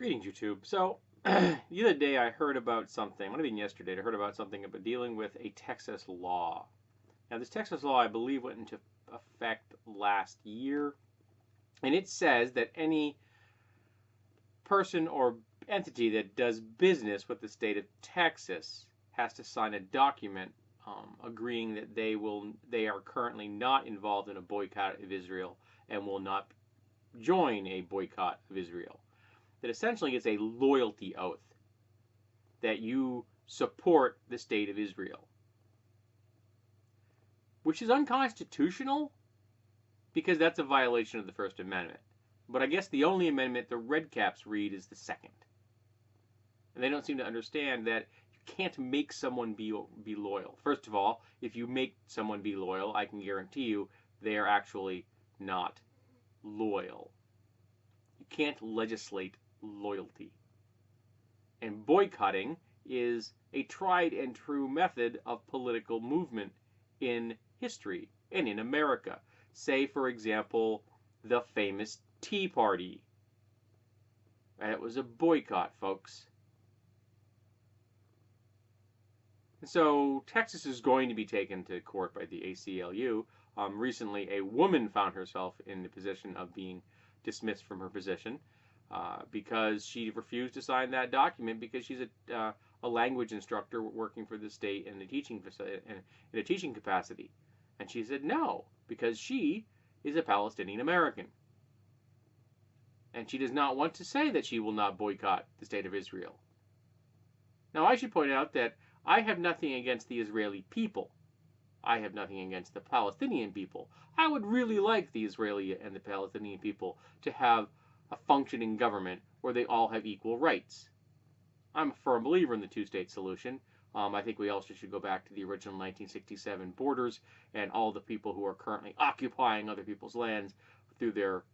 Greetings, YouTube. So, the other day I heard about something, might have been yesterday, I heard about something about dealing with a Texas law. Now, this Texas law, I believe, went into effect last year, and it says that any person or entity that does business with the state of Texas has to sign a document agreeing that they are currently not involved in a boycott of Israel and will not join a boycott of Israel. That essentially is a loyalty oath that you support the state of Israel, which is unconstitutional because that's a violation of the First Amendment. But I guess the only amendment the red caps read is the second. And they don't seem to understand that you can't make someone be loyal. First of all, if you make someone be loyal, I can guarantee you they are actually not loyal. You can't legislate loyalty. And boycotting is a tried and true method of political movement in history and in America. Say, for example, the famous Tea Party. It was a boycott, folks. And so Texas is going to be taken to court by the ACLU. Recently, a woman found herself in the position of being dismissed from her position because she refused to sign that document because she's a language instructor working for the state in a teaching capacity. And she said no, because she is a Palestinian American. And she does not want to say that she will not boycott the state of Israel. Now, I should point out that I have nothing against the Israeli people. I have nothing against the Palestinian people. I would really like the Israeli and the Palestinian people to have a functioning government where they all have equal rights. I'm a firm believer in the two-state solution. I think we also should go back to the original 1967 borders, and all the people who are currently occupying other people's lands through their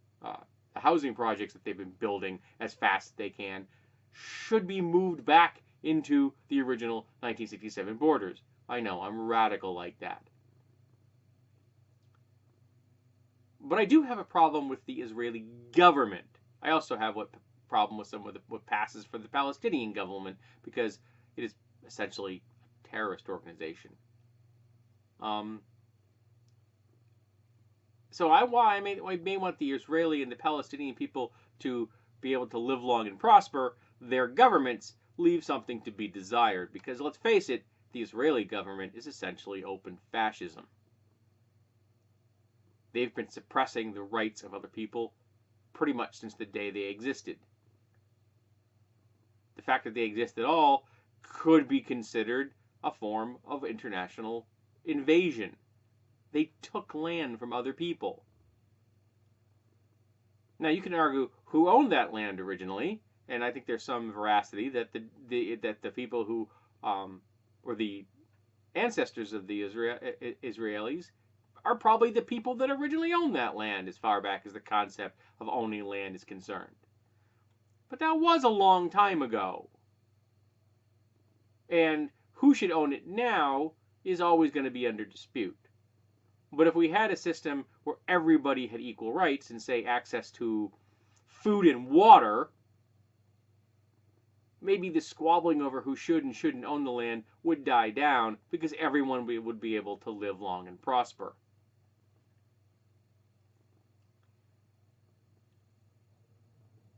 housing projects that they've been building as fast as they can should be moved back into the original 1967 borders. I know, I'm radical like that. But I do have a problem with the Israeli government. I also have a problem with some of what passes for the Palestinian government because it is essentially a terrorist organization. So I may want the Israeli and the Palestinian people to be able to live long and prosper. Their governments leave something to be desired because, let's face it, the Israeli government is essentially open fascism. They've been suppressing the rights of other people pretty much since the day they existed. The fact that they exist at all could be considered a form of international invasion. They took land from other people. Now, you can argue who owned that land originally, and I think there's some veracity that the people who were the ancestors of the Israelis are probably the people that originally owned that land as far back as the concept of owning land is concerned. But that was a long time ago. And who should own it now is always going to be under dispute. But if we had a system where everybody had equal rights and, say, access to food and water, maybe the squabbling over who should and shouldn't own the land would die down because everyone would be able to live long and prosper.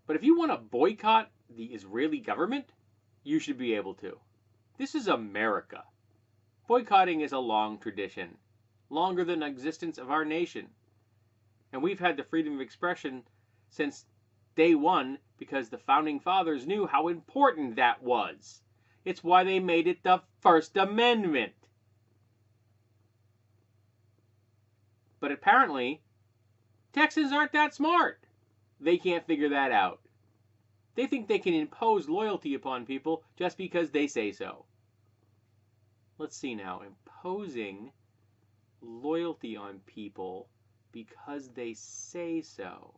But if you want to boycott the Israeli government, you should be able to. This is America. Boycotting is a long tradition, longer than the existence of our nation. And we've had the freedom of expression since day one because the founding fathers knew how important that was. It's why they made it the First Amendment. But apparently, Texans aren't that smart. They can't figure that out. They think they can impose loyalty upon people just because they say so. Let's see now. Imposing loyalty on people because they say so.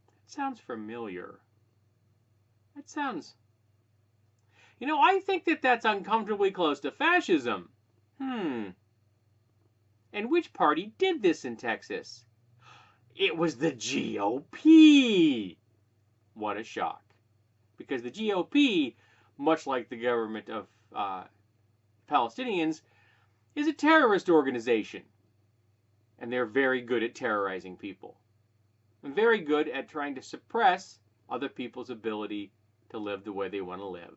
That sounds familiar. That sounds... I think that's uncomfortably close to fascism. And which party did this in Texas? It was the GOP. what a shock. Because the GOP, much like the government of Palestinians, is a terrorist organization. And they're very good at terrorizing people. And very good at trying to suppress other people's ability to live the way they want to live.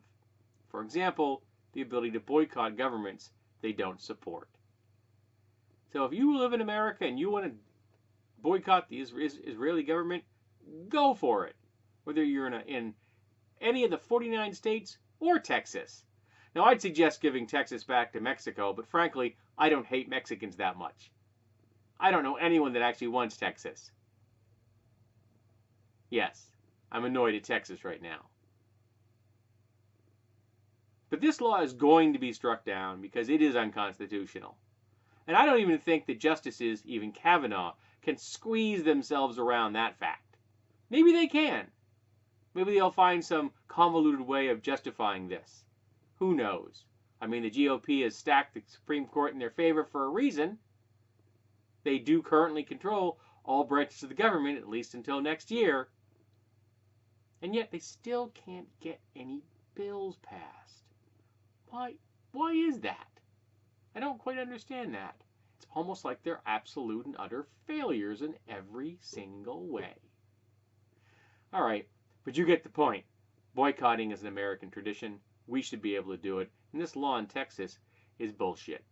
For example, the ability to boycott governments they don't support. So if you live in America and you want to boycott the Israeli government, go for it. Whether you're in any of the 49 states or Texas. Now, I'd suggest giving Texas back to Mexico, but frankly, I don't hate Mexicans that much. I don't know anyone that actually wants Texas. Yes, I'm annoyed at Texas right now. But this law is going to be struck down because it is unconstitutional. And I don't even think that justices, even Kavanaugh, can squeeze themselves around that fact. Maybe they can. Maybe they'll find some convoluted way of justifying this. Who knows? I mean, the GOP has stacked the Supreme Court in their favor for a reason. They do currently control all branches of the government, at least until next year. And yet they still can't get any bills passed. Why is that? I don't quite understand that. It's almost like they're absolute and utter failures in every single way. All right, but you get the point. Boycotting is an American tradition. We should be able to do it. And this law in Texas is bullshit.